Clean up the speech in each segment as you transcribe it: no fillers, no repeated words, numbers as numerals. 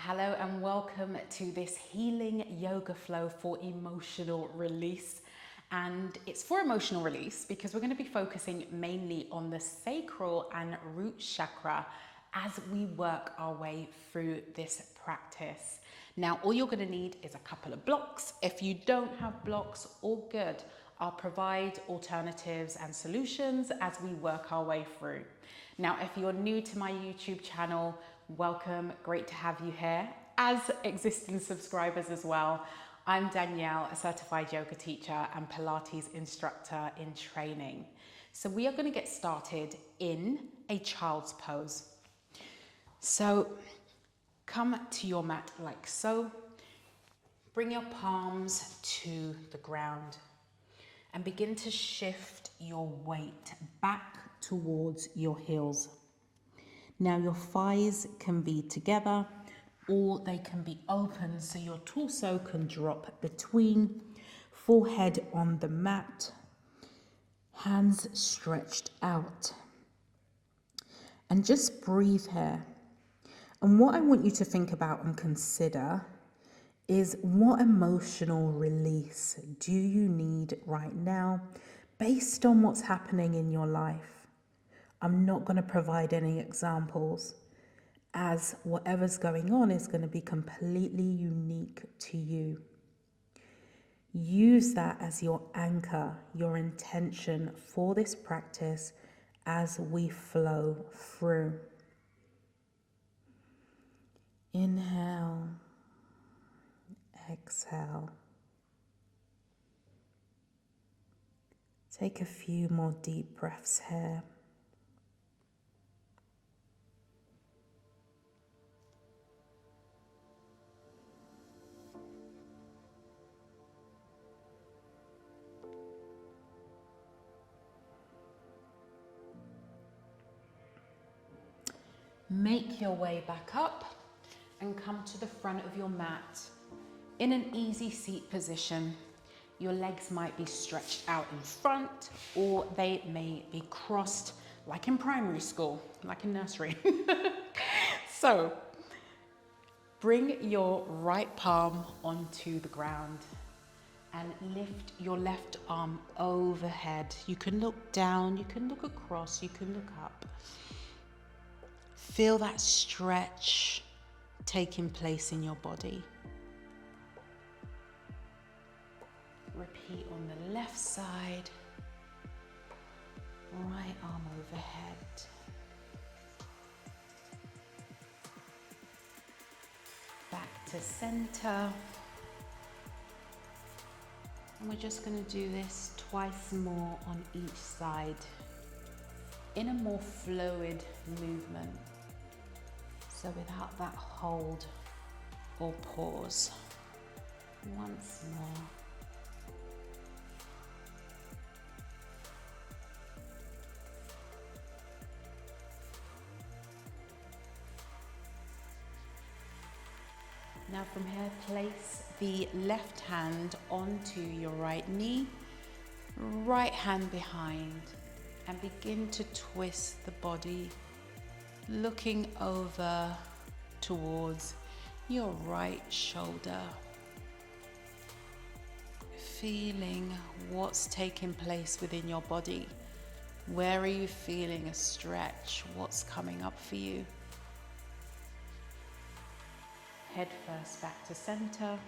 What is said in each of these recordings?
Hello and welcome to this healing yoga flow for emotional release. And it's for emotional release because we're going to be focusing mainly on the sacral and root chakra as we work our way through this practice. Now, all you're going to need is a couple of blocks. If you don't have blocks, all good. I'll provide alternatives and solutions as we work our way through. Now, if you're new to my YouTube channel, welcome, great to have you here. As existing subscribers as well, I'm Danielle, a certified yoga teacher and Pilates instructor in training. So we are going to get started in a child's pose. So come to your mat like so. Bring your palms to the ground and begin to shift your weight back towards your heels. Now your thighs can be together or they can be open so your torso can drop between, forehead on the mat, hands stretched out. And just breathe here. And what I want you to think about and consider is what emotional release do you need right now based on what's happening in your life? I'm not going to provide any examples as whatever's going on is going to be completely unique to you. Use that as your anchor, your intention for this practice as we flow through. Inhale, exhale. Take a few more deep breaths here. Make your way back up and come to the front of your mat in an easy seat position. Your legs might be stretched out in front or they may be crossed like in primary school, like in nursery. So bring your right palm onto the ground and lift your left arm overhead. You can look down, you can look across, you can look up. Feel that stretch taking place in your body. Repeat on the left side. Right arm overhead. Back to center. And we're just going to do this twice more on each side in a more fluid movement. So without that hold or pause. Once more. Now from here, place the left hand onto your right knee, right hand behind, and begin to twist the body, looking over towards your right shoulder. Feeling what's taking place within your body. Where are you feeling a stretch? What's coming up for you? Head first back to center.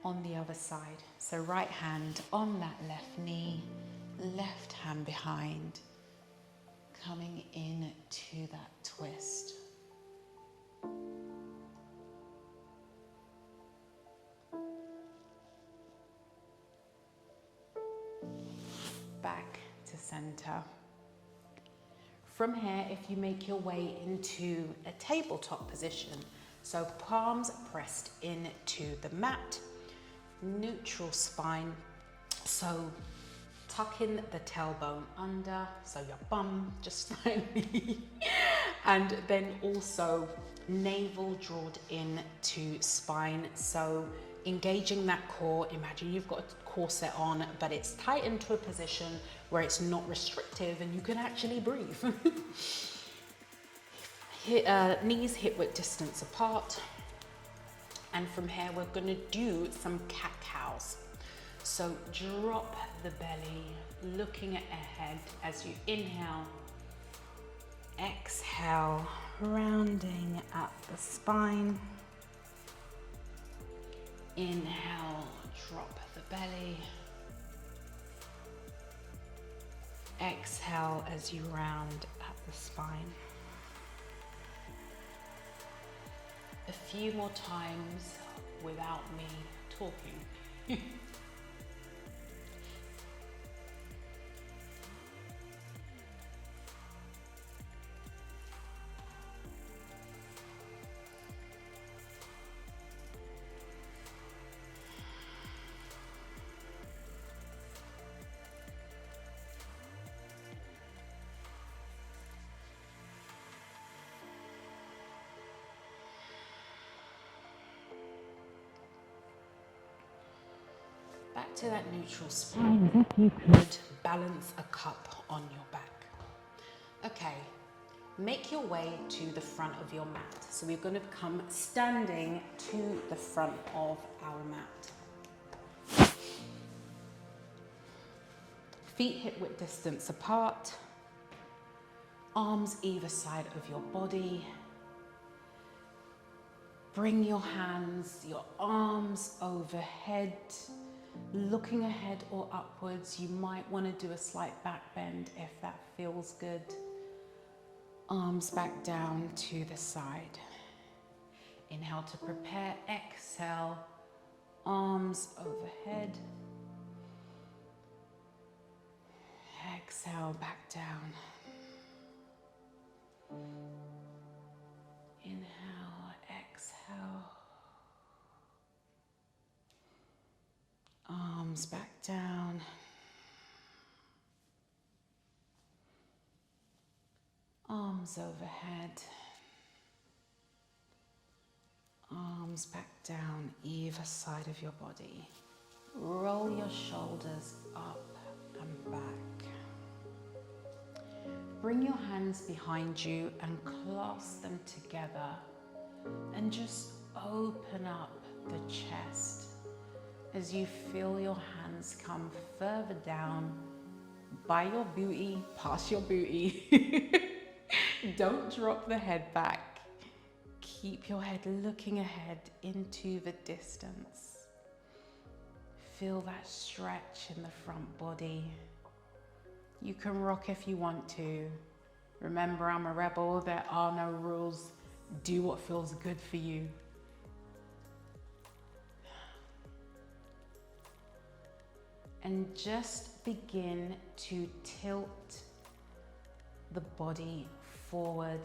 On the other side. So right hand on that left knee, left hand behind, coming in to that twist. Back to center. From here, if you make your way into a tabletop position, so palms pressed into the mat, neutral spine, so tuck in the tailbone under, so your bum just slightly, and then also navel drawn in to spine, so engaging that core. Imagine you've got a corset on, but it's tightened to a position where it's not restrictive and you can actually breathe. Knees hip-width distance apart. And from here, we're gonna do some cat-cows. So drop the belly, looking ahead as you inhale. Exhale, rounding up the spine. Inhale, drop the belly. Exhale as you round up the spine. A few more times without me talking. Back to that neutral spine, as if you could balance a cup on your back. Okay, make your way to the front of your mat. So we're going to come standing to the front of our mat. Feet hip-width distance apart. Arms either side of your body. Bring your hands, your arms overhead. Looking ahead or upwards, you might want to do a slight back bend if that feels good. Arms back down to the side. Inhale to prepare, exhale, arms overhead. Exhale, back down. Inhale, exhale. Arms back down. Arms overhead. Arms back down either side of your body. Roll your shoulders up and back. Bring your hands behind you and clasp them together and just open up the chest. As you feel your hands come further down by your booty, past your booty. Don't drop the head back. Keep your head looking ahead into the distance. Feel that stretch in the front body. You can rock if you want to. Remember, I'm a rebel. There are no rules. Do what feels good for you. And just begin to tilt the body forward,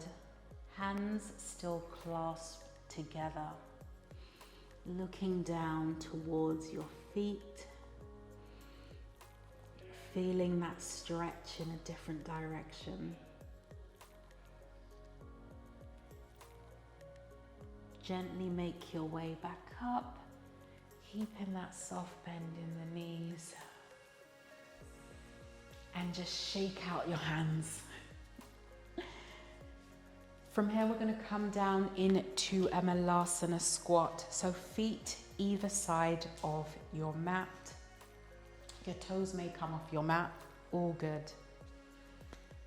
hands still clasped together, looking down towards your feet, feeling that stretch in a different direction. Gently make your way back up, keeping that soft bend in the knees. And just shake out your hands. From here, we're going to come down into a Muladhara squat. So feet either side of your mat. Your toes may come off your mat, all good.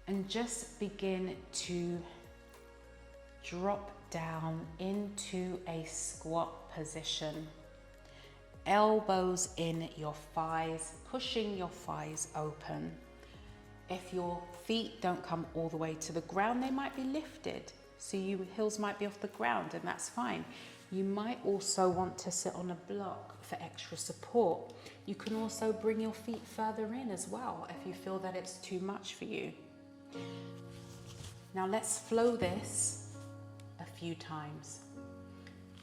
And just begin to drop down into a squat position. Elbows in your thighs, pushing your thighs open. If your feet don't come all the way to the ground, they might be lifted. So your heels might be off the ground, and that's fine. You might also want to sit on a block for extra support. You can also bring your feet further in as well if you feel that it's too much for you. Now let's flow this a few times.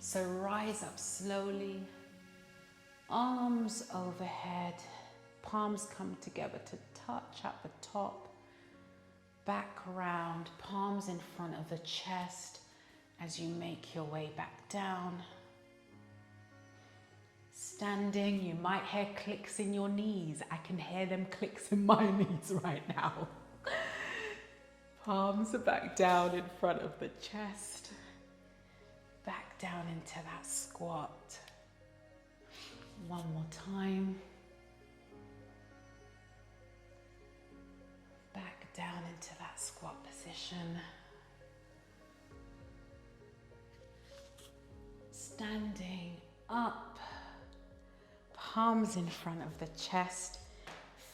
So rise up slowly, arms overhead, palms come together to touch at the top, back round, palms in front of the chest as you make your way back down. Standing, you might hear clicks in your knees. I can hear them clicks in my knees right now. Palms are back down in front of the chest. Back down into that squat. One more time. Back down into that squat position. Standing up. Palms in front of the chest.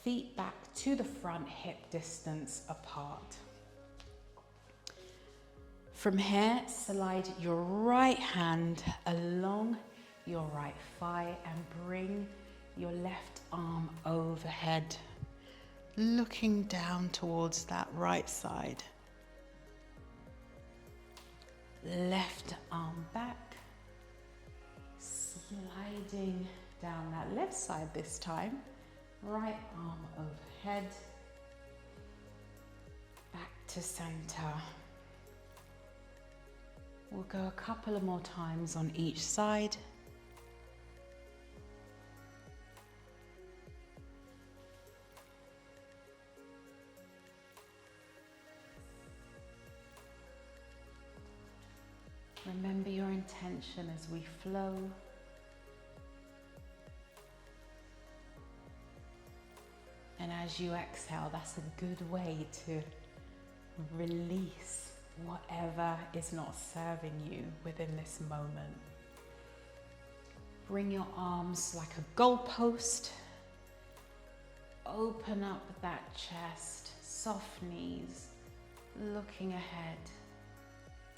Feet back to the front, hip distance apart. From here, slide your right hand along your right thigh and bring your left arm overhead, looking down towards that right side. Left arm back, sliding down that left side this time. Right arm overhead, back to center. We'll go a couple of more times on each side. Remember your intention as we flow. And as you exhale, that's a good way to release whatever is not serving you within this moment. Bring your arms like a goalpost. Open up that chest, soft knees, looking ahead.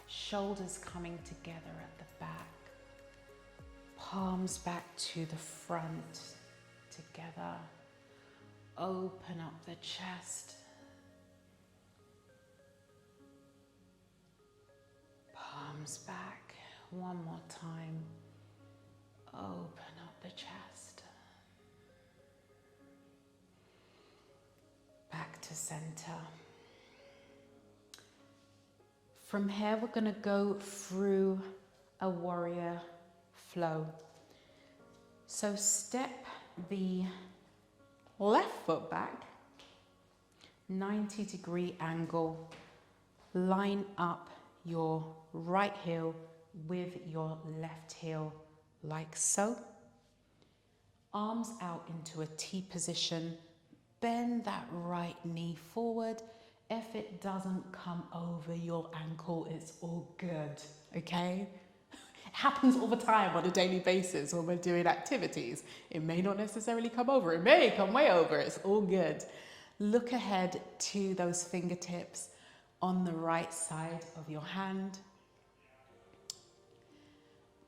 Shoulders coming together at the back. Palms back to the front, together. Open up the chest. Palms back. One more time. Open up the chest. Back to center. From here, we're going to go through a warrior flow. So step the left foot back, 90-degree angle, line up your right heel with your left heel like so. Arms out into a T position, bend that right knee forward. If it doesn't come over your ankle, it's all good, okay? It happens all the time on a daily basis when we're doing activities. It may not necessarily come over, it may come way over, it's all good. Look ahead to those fingertips on the right side of your hand.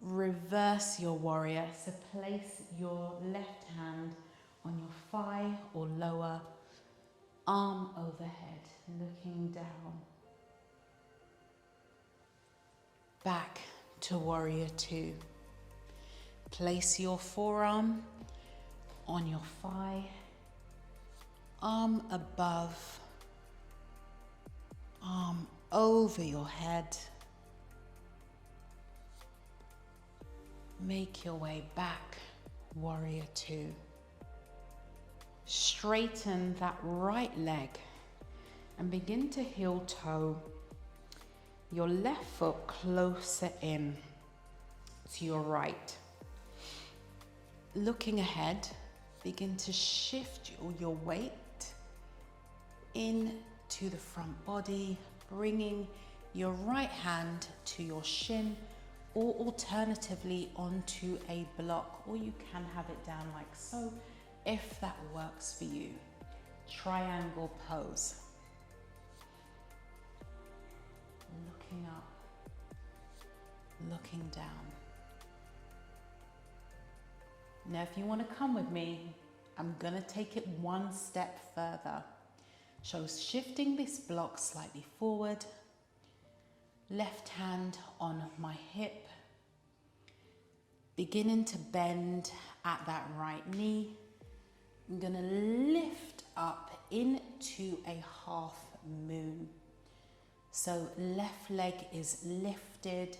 Reverse your warrior, so place your left hand on your thigh or lower, arm overhead, looking down. Back to warrior two. Place your forearm on your thigh, arm above, arm over your head. Make your way back, warrior two. Straighten that right leg and begin to heel toe your left foot closer in to your right. Looking ahead, begin to shift your weight into the front body, bringing your right hand to your shin, or alternatively onto a block, or you can have it down like so if that works for you. Triangle pose. Looking up, looking down. Now if you want to come with me, I'm going to take it one step further. So shifting this block slightly forward, left hand on my hip, beginning to bend at that right knee. I'm going to lift up into a half moon. So left leg is lifted,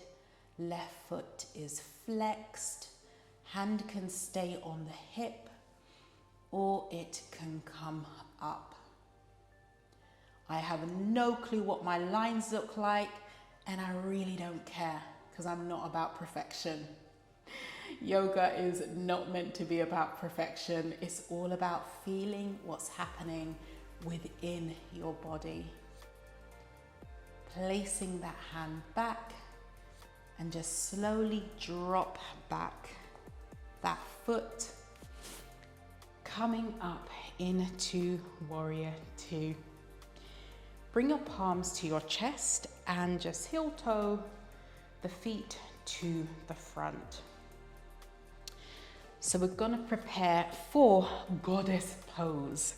left foot is flexed, hand can stay on the hip or it can come up. I have no clue what my lines look like, and I really don't care because I'm not about perfection. Yoga is not meant to be about perfection. It's all about feeling what's happening within your body. Placing that hand back and just slowly drop back that foot, coming up into Warrior Two. Bring your palms to your chest and just heel toe the feet to the front. So we're gonna prepare for goddess pose.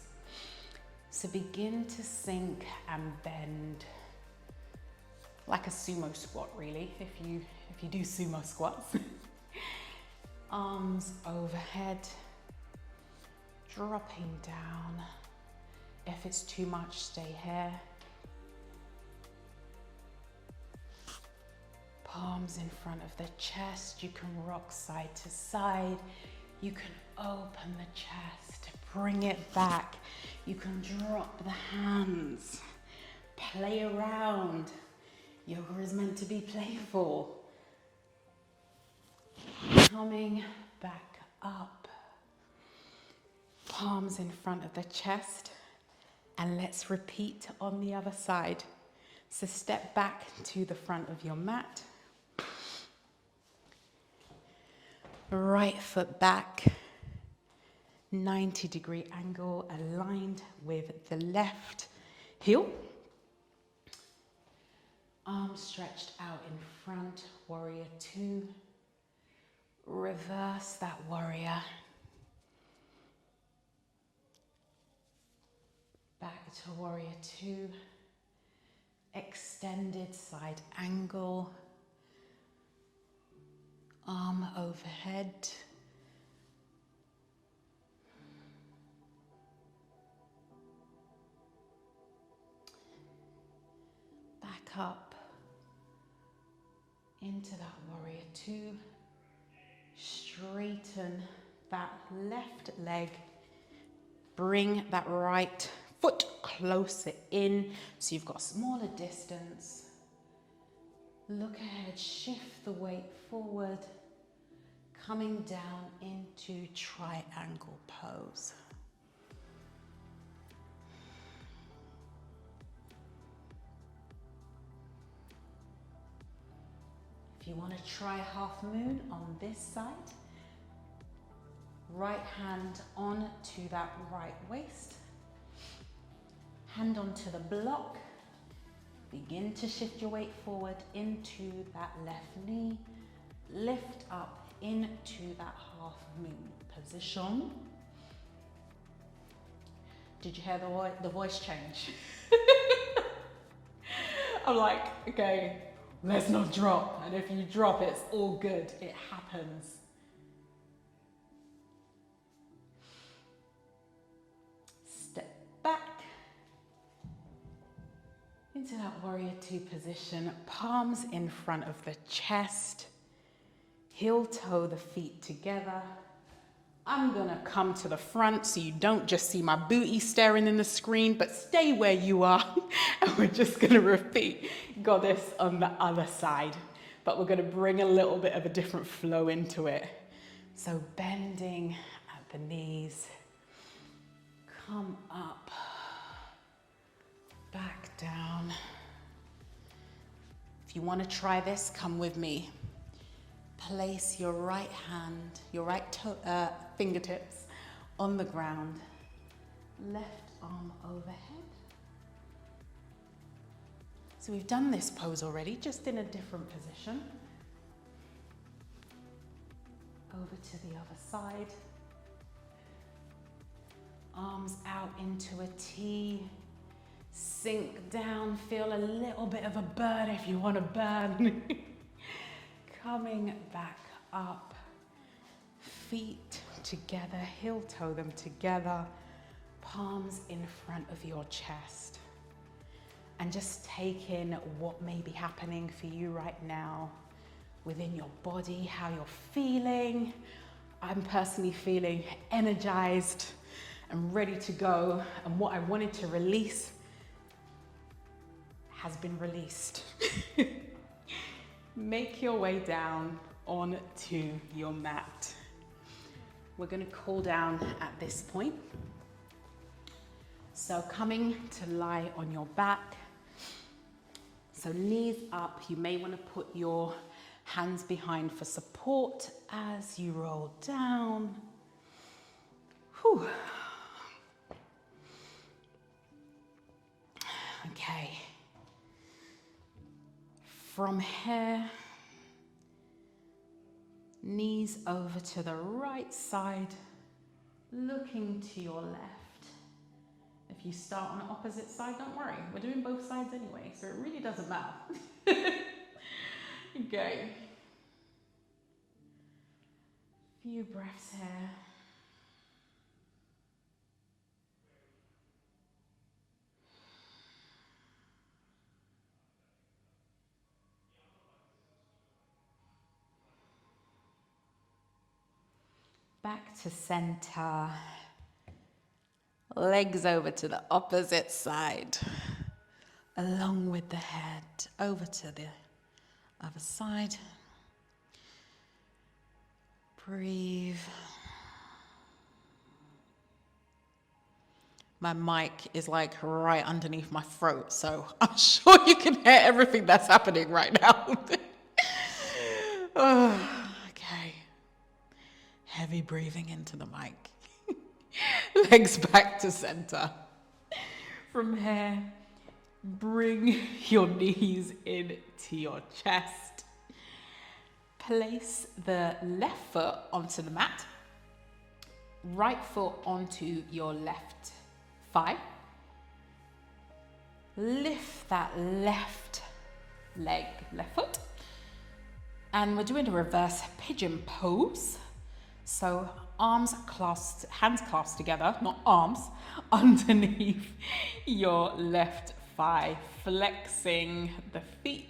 So begin to sink and bend like a sumo squat, really, if you do sumo squats. Arms overhead, dropping down. If it's too much, stay here. Palms in front of the chest. You can rock side to side. You can open the chest, bring it back. You can drop the hands, play around. Yoga is meant to be playful. Coming back up. Palms in front of the chest. And let's repeat on the other side. So step back to the front of your mat. Right foot back, 90-degree angle aligned with the left heel. Arms stretched out in front, Warrior Two. Reverse that warrior. Back to Warrior Two. Extended side angle. Arm overhead. Back up into that Warrior Two. Straighten that left leg. Bring that right foot closer in so you've got a smaller distance. Look ahead, shift the weight forward, coming down into triangle pose. If you want to try half moon on this side, right hand on to that right waist, hand onto the block. Begin to shift your weight forward into that left knee. Lift up into that half moon position. Did you hear the voice change? I'm like, okay, let's not drop. And if you drop, it's all good. It happens. Step back into that Warrior Two position, palms in front of the chest, heel toe the feet together. I'm gonna come to the front so you don't just see my booty staring in the screen, but stay where you are. And we're just gonna repeat goddess on the other side, but we're gonna bring a little bit of a different flow into it. So bending at the knees, come up, back down. If you want to try this, come with me. Place your right hand, your right fingertips on the ground. Left arm overhead. So we've done this pose already, just in a different position. Over to the other side. Arms out into a T. Sink down, feel a little bit of a burn if you want to burn. Coming back up, feet together, heel toe them together, palms in front of your chest. And just take in what may be happening for you right now within your body, how you're feeling. I'm personally feeling energized and ready to go. And what I wanted to release has been released. Make your way down onto your mat. We're going to cool down at this point. So coming to lie on your back. So knees up. You may want to put your hands behind for support as you roll down. Whew. Okay. From here, knees over to the right side, looking to your left. If you start on the opposite side, don't worry. We're doing both sides anyway, so it really doesn't matter. Okay. Few breaths here. Back to center. Legs over to the opposite side. Along with the head. Over to the other side. Breathe. My mic is like right underneath my throat, so I'm sure you can hear everything that's happening right now. Oh, okay. Heavy breathing into the mic. Legs back to center. From here, bring your knees into your chest. Place the left foot onto the mat. Right foot onto your left thigh. Lift that left leg, left foot. And we're doing a reverse pigeon pose. So arms clasped, hands clasped together, not arms, underneath your left thigh, flexing the feet.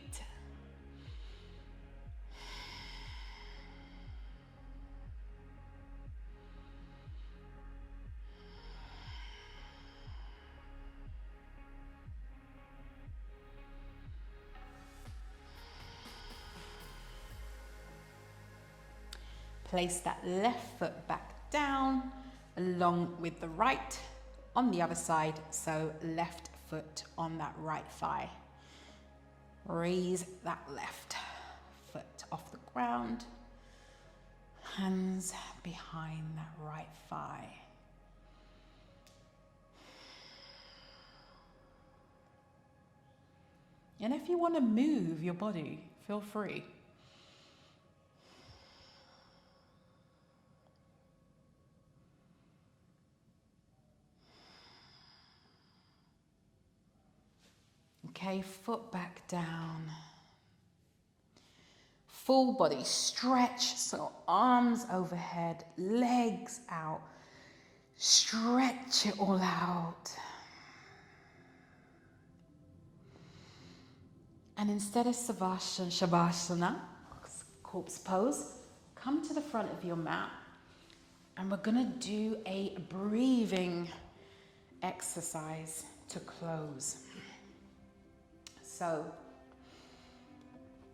Place that left foot back down along with the right on the other side. So left foot on that right thigh. Raise that left foot off the ground. Hands behind that right thigh. And if you want to move your body, feel free. Okay, foot back down. Full body stretch, so arms overhead, legs out. Stretch it all out. And instead of Shavasana, corpse pose, come to the front of your mat and we're gonna do a breathing exercise to close. So,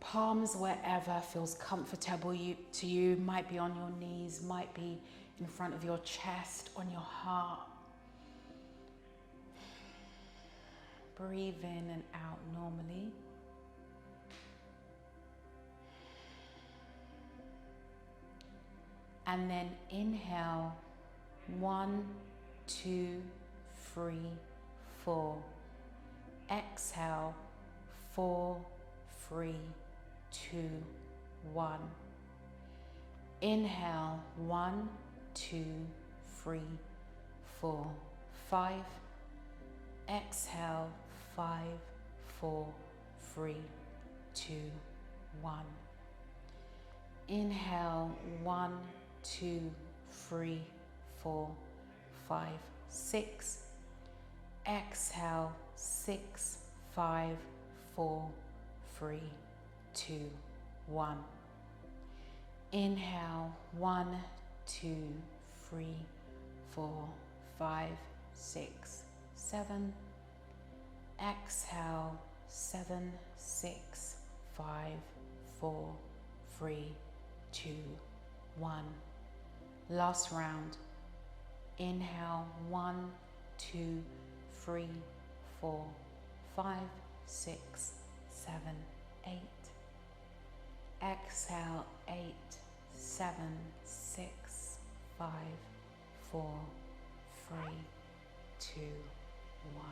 palms wherever feels comfortable to you, might be on your knees, might be in front of your chest, on your heart. Breathe in and out normally. And then inhale, 1, 2, 3, 4. Exhale, 4, 3, 2, 1. Inhale, 1, 2, 3, 4, 5. Exhale, 5, 4, 3, 2, 1. Inhale, 1, 2, 3, 4, 5, 6. Exhale, 6, 5, 4, 3, 2, 1. Inhale, 1, 2, 3, 4, 5, 6, 7. Exhale, 7, 6, 5, 4, 3, 2, 1. Last round. Inhale, 1, 2, 3, 4, 5, 6, 7, 8. Exhale, 8, 7, 6, 5, 4, 3, 2, 1.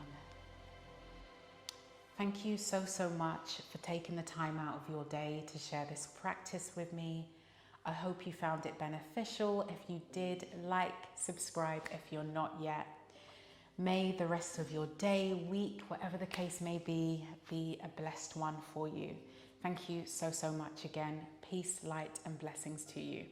Thank you so much for taking the time out of your day to share this practice with me. I hope you found it beneficial. If you did, like, subscribe if you're not yet. May the rest of your day, week, whatever the case may be a blessed one for you. Thank you so much again. Peace, light, and blessings to you.